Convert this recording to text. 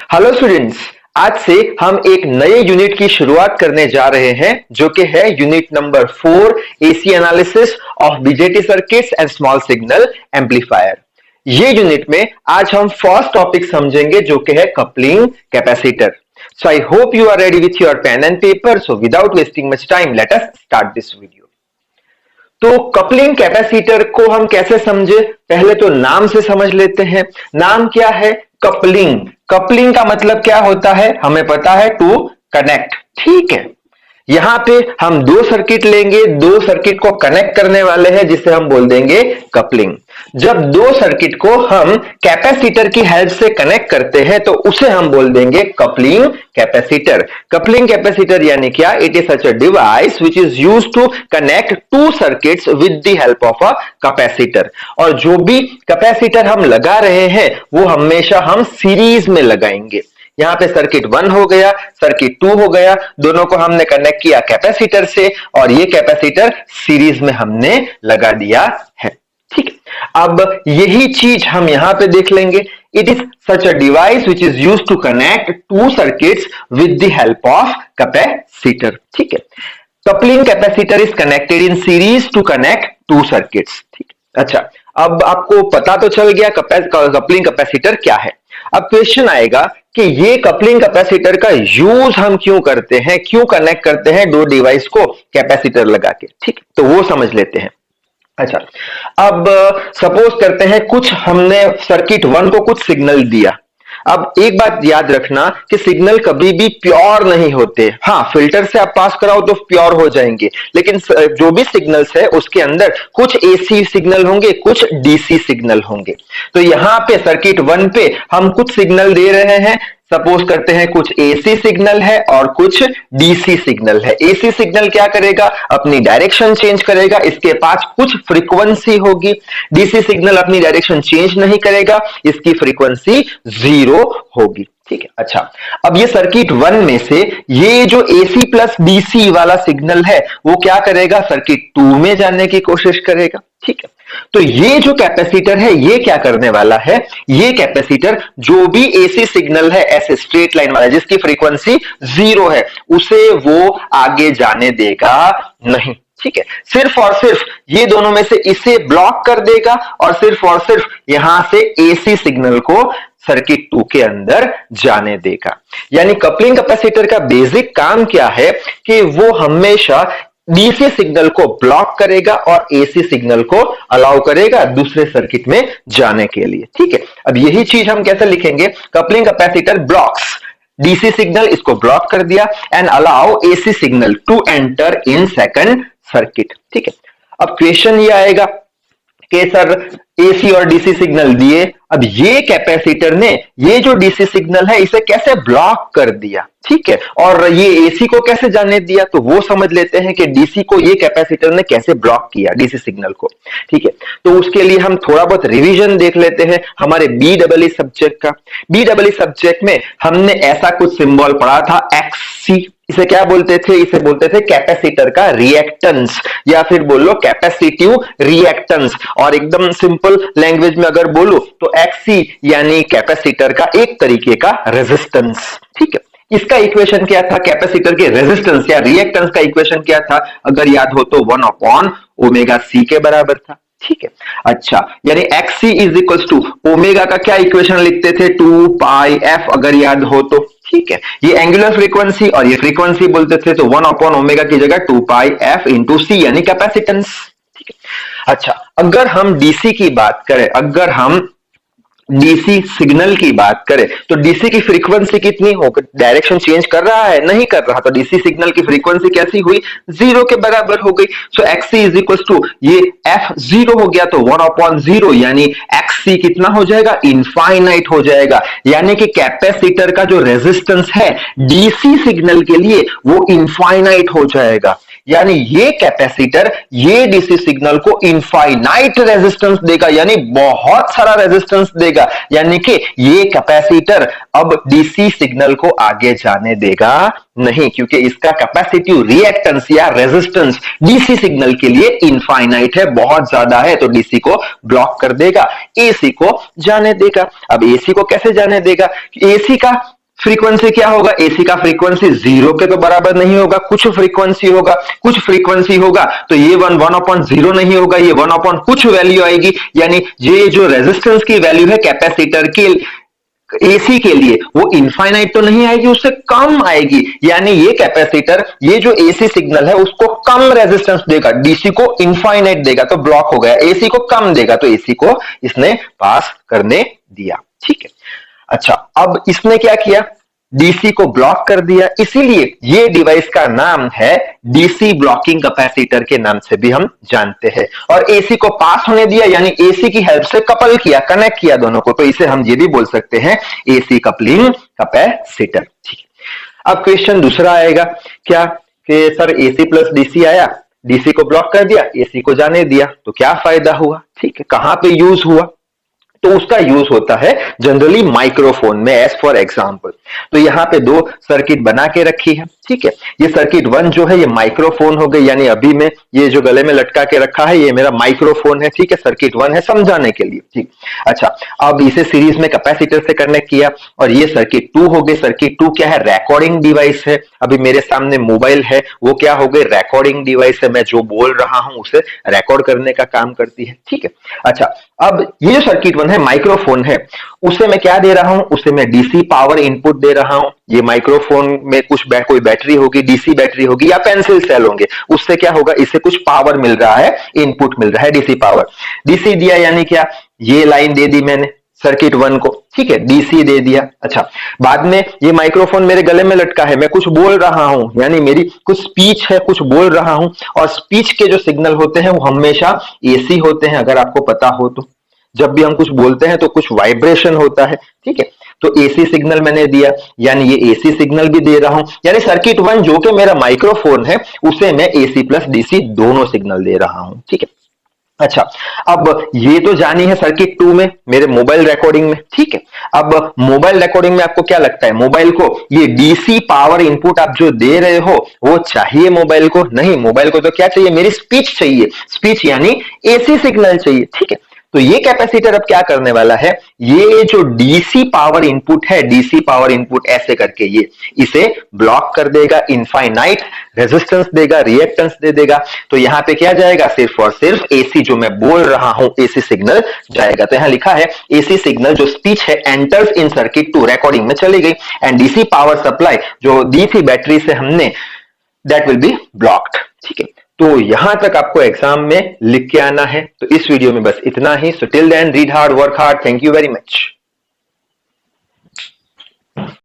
Hello students, आज से हम एक नए यूनिट की शुरुआत करने जा रहे हैं जो कि है unit number 4 AC analysis of BJT circuits and small signal amplifier. ये यूनिट में आज हम फर्स्ट टॉपिक समझेंगे जो कि है coupling capacitor. So I hope you are ready with your pen and paper. So without wasting much time let us start this video. तो coupling capacitor को हम कैसे समझे, पहले तो नाम से समझ लेते हैं। नाम क्या है? कपलिंग। कपलिंग का मतलब क्या होता है? हमें पता है, टू कनेक्ट। ठीक है, यहां पे हम दो सर्किट लेंगे, दो सर्किट को कनेक्ट करने वाले हैं जिसे हम बोल देंगे कपलिंग। जब दो सर्किट को हम कैपेसिटर की हेल्प से कनेक्ट करते हैं तो उसे हम बोल देंगे कपलिंग कैपेसिटर। कपलिंग कैपेसिटर यानी क्या? It is such a device which is used to connect two circuits with the help of a capacitor. और जो भी कैपेसिटर हम लगा रहे हैं वो हमेशा हम सीरीज में लगाएंगे। यहां पे सर्किट 1 हो गया, सर्किट 2 हो गया, दोनों को हमने कनेक्ट किया कैपेसिटर से और ये कैपेसिटर सीरीज में हमने लगा दिया है। ठीक है, अब यही चीज हम यहां पे देख लेंगे। It is such a device which is used to connect two circuits with the help of capacitor. ठीक है, coupling capacitor is connected in series to connect two circuits. ठीक है, अच्छा, अब आपको पता तो चल गया कपलिंग कैपेसिटर क्या है। अब क्वेश्चन आएगा कि ये कपलिंग कैपेसिटर का यूज हम क्यों करते हैं, क्यों कनेक्ट करते हैं दो डिवाइस को कैपेसिटर लगा के। ठीक, तो वो समझ लेते हैं। अच्छा, अब सपोज करते हैं कुछ हमने सर्किट 1 को कुछ सिग्नल दिया। अब एक बात याद रखना कि सिग्नल कभी भी प्योर नहीं होते। हाँ, फिल्टर से आप पास कराओ तो प्योर हो जाएंगे, लेकिन जो भी सिग्नल्स है उसके अंदर कुछ एसी सिग्नल होंगे, कुछ डीसी सिग्नल होंगे। तो यहां पे सर्किट 1 पे हम कुछ सिग्नल दे रहे हैं। सपोज करते हैं कुछ एसी सिग्नल है और कुछ डीसी सिग्नल है। एसी सिग्नल क्या करेगा? अपनी डायरेक्शन चेंज करेगा, इसके पास कुछ फ्रीक्वेंसी होगी। डीसी सिग्नल अपनी डायरेक्शन चेंज नहीं करेगा, इसकी फ्रीक्वेंसी 0 होगी। ठीक है, अच्छा, अब ये सर्किट 1 में से ये जो एसी प्लस डीसी वाला सिग्नल है वो क्या करेगा? सर्किट 2 में जाने की कोशिश करेगा। ठीक है, तो ये जो कैपेसिटर है ये क्या करने वाला है? ये कैपेसिटर जो भी एसी सिग्नल है ऐसे स्ट्रेट लाइन वाला जिसकी फ्रीक्वेंसी 0 है उसे वो आगे जाने देगा नहीं। ठीक है, सिर्फ और सिर्फ ये दोनों में से इसे ब्लॉक कर देगा और सिर्फ यहां से एसी सिग्नल को सर्किट 2 के अंदर जाने देगा। यानी कपलिंग कैपेसिटर का बेसिक काम क्या है कि वो हमेशा डीसी सिग्नल को ब्लॉक करेगा और एसी सिग्नल को अलाउ करेगा दूसरे सर्किट में जाने के लिए। ठीक है, अब यही चीज हम कैसे लिखेंगे? Coupling capacitor blocks DC signal, इसको ब्लॉक कर दिया, and allow AC signal to enter in second circuit. ठीक है, अब क्वेश्चन ये आएगा कि सर एसी और डीसी सिग्नल दिए, अब ये कैपेसिटर ने ये जो डीसी सिग्नल है इसे कैसे ब्लॉक कर दिया। ठीक है, और ये एसी को कैसे जाने दिया, तो वो समझ लेते हैं कि डीसी को ये कैपेसिटर ने कैसे ब्लॉक किया, डीसी सिग्नल को। ठीक है, तो उसके लिए हम थोड़ा बहुत रिवीजन देख लेते हैं हमारे बीईई सब्जेक्ट का। बीईई सब्जेक्ट में हमने ऐसा कुछ सिंबल पढ़ा था, एक्ससी। इसे क्या बोलते थे? इसे बोलते थे कैपेसिटर का रिएक्टेंस, या फिर बोलो कैपेसिटिव रिएक्टेंस। और एकदम सिंपल लैंग्वेज में अगर बोलो तो एक्सी यानी कैपेसिटर का एक तरीके का रेजिस्टेंस। ठीक है, इसका इक्वेशन क्या था? कैपेसिटर के रेजिस्टेंस या रिएक्टेंस का इक्वेशन क्या था? अगर याद हो तो 1/ओमेगा-c के बराबर था। ठीक है, अच्छा, यानी XC is equal to omega का क्या इक्वेशन लिखते थे? 2πf, अगर याद हो तो। ठीक है, ये एंगुलर फ्रीक्वेंसी और ये फ्रीक्वेंसी बोलते थे, तो 1/ओमेगा की जगह 2πf इंटू c यानी कैपेसिटेंस। ठीक है, अच्छा, अगर हम डीसी की बात करें, अगर हम डीसी सिग्नल की बात करें तो डीसी की फ्रीक्वेंसी कितनी हो? डायरेक्शन चेंज कर रहा है? नहीं कर रहा, तो डीसी सिग्नल की फ्रीक्वेंसी कैसी हुई? 0 के बराबर हो गई। सो XC इज इक्वल टू ये F 0 हो गया तो 1/0 यानी XC कितना हो जाएगा? इनफाइनाइट हो जाएगा। यानी कि कैपेसिटर का जो रेजिस्टेंस है डीसी सिग्नल के लिए वो इनफाइनाइट हो जाएगा। यानी ये कैपेसिटर ये डीसी सिग्नल को इनफाइनाइट रेजिस्टेंस देगा, यानी बहुत सारा रेजिस्टेंस देगा। यानी कि ये कैपेसिटर अब डीसी सिग्नल को आगे जाने देगा नहीं, क्योंकि इसका कैपेसिटिव रिएक्टेंस या रेजिस्टेंस डीसी सिग्नल के लिए इनफाइनाइट है, बहुत ज्यादा है, तो डीसी को ब्लॉक कर देगा, एसी को जाने देगा। अब एसी को कैसे जाने देगा? एसी का फ्रीक्वेंसी क्या होगा, एसी का फ्रीक्वेंसी 0 के तो बराबर नहीं होगा, कुछ फ्रीक्वेंसी होगा, कुछ फ्रीक्वेंसी होगा तो ये 1/0 नहीं होगा, ये 1 कुछ वैल्यू आएगी, यानी ये जो रेजिस्टेंस की वैल्यू है कैपेसिटर की एसी के लिए वो इनफाइनाइट तो नहीं आएगी, उससे कम आएगी, यानी ये कैपेसिटर ये जो एसी सिग्नल है उसको कम रेजिस्टेंस देगा, डीसी को इनफाइनाइट देगा तो ब्लॉक हो गया, एसी को कम देगा तो एसी को इसने पास करने दिया। ठीक है, अच्छा अब इसने क्या किया, डीसी को ब्लॉक कर दिया, इसीलिए ये डिवाइस का नाम है डीसी ब्लॉकिंग कैपेसिटर के नाम से भी हम जानते हैं। और एसी को पास होने दिया यानी एसी की हेल्प से कपल किया, कनेक्ट किया दोनों को, तो इसे हम ये भी बोल सकते हैं एसी कपलिंग कैपेसिटर। ठीक है, अब क्वेश्चन दूसरा आएगा क्या कि सर एसी प्लस डीसी आया, डीसी को ब्लॉक कर दिया, एसी को जाने दिया, तो क्या फायदा हुआ, ठीक है, कहां पे यूज हुआ, तो उसका यूज होता है जनरली माइक्रोफोन में, एज फॉर एग्जांपल। तो यहाँ पे दो सर्किट बना के रखी है, ठीक है, ये सर्किट 1 जो है ये माइक्रोफोन हो गई, यानी अभी मैं ये जो गले में लटका के रखा है ये मेरा माइक्रोफोन है, ठीक है, सर्किट 1 है समझाने के लिए, ठीक। अच्छा, अब इसे सीरीज में कैपेसिटर से कनेक्ट किया और ये सर्किट 2 हो गई, सर्किट 2 क्या है, रिकॉर्डिंग डिवाइस है, अभी मेरे सामने मोबाइल है, वो क्या हो गई, रिकॉर्डिंग डिवाइस है, मैं जो बोल रहा हूं उसे रिकॉर्ड करने का काम करती है, ठीक है। अच्छा, अब ये जो सर्किट 1 है माइक्रोफोन है, उसे मैं क्या दे रहा हूं, उसे मैं डीसी पावर इनपुट दे रहा हूं, ये माइक्रोफोन में कुछ कोई बैटरी होगी, डीसी बैटरी होगी या पेंसिल सेल होंगे, उससे क्या होगा, इससे कुछ पावर मिल रहा है, इनपुट मिल रहा है डीसी पावर, डीसी दिया यानी क्या, ये लाइन दे दी मैंने सर्किट 1 को, ठीक है, डीसी दे दिया। अच्छा, बाद में ये माइक्रोफोन मेरे गले में लटका है, मैं कुछ बोल रहा हूं, यानी मेरी कुछ स्पीच है, कुछ बोल रहा हूं, और स्पीच के जो सिग्नल होते हैं वो हमेशा एसी होते हैं, अगर आपको पता हो तो, जब भी हम कुछ बोलते हैं तो कुछ वाइब्रेशन होता है, ठीक है, तो एसी सिग्नल मैंने दिया, यानी ये एसी सिग्नल भी दे रहा हूं, यानी सर्किट 1 जो कि मेरा माइक्रोफोन है उसे मैं एसी प्लस डीसी दोनों सिग्नल दे रहा हूं, ठीक है। अच्छा, अब ये तो जानी है सर्किट 2 में मेरे मोबाइल रिकॉर्डिंग में, ठीक है। अब मोबाइल रिकॉर्डिंग में आपको क्या लगता है, मोबाइल को ये डीसी पावर इनपुट आप जो दे रहे हो वो चाहिए मोबाइल को, नहीं, मोबाइल को तो क्या चाहिए, मेरी स्पीच चाहिए, स्पीच यानी एसी सिग्नल चाहिए, ठीक है। तो ये कैपेसिटर अब क्या करने वाला है, ये जो डीसी पावर इनपुट है, डीसी पावर इनपुट ऐसे करके ये इसे ब्लॉक कर देगा, इनफाइनाइट रेजिस्टेंस देगा, रिएक्टेंस दे देगा, तो यहां पे क्या जाएगा, सिर्फ और सिर्फ एसी जो मैं बोल रहा हूं एसी सिग्नल जाएगा। तो यहां लिखा है एसी सिग्नल जो स्पीच है एंटर्स इन सर्किट 2, रिकॉर्डिंग में चली गई, एंड डीसी पावर सप्लाई जो दी थी बैटरी से हमने, दैट विल बी ब्लॉक्ड, ठीक है। तो यहां तक आपको एग्जाम में लिख के आना है, तो इस वीडियो में बस इतना ही। So till then read hard, work hard, thank you very much.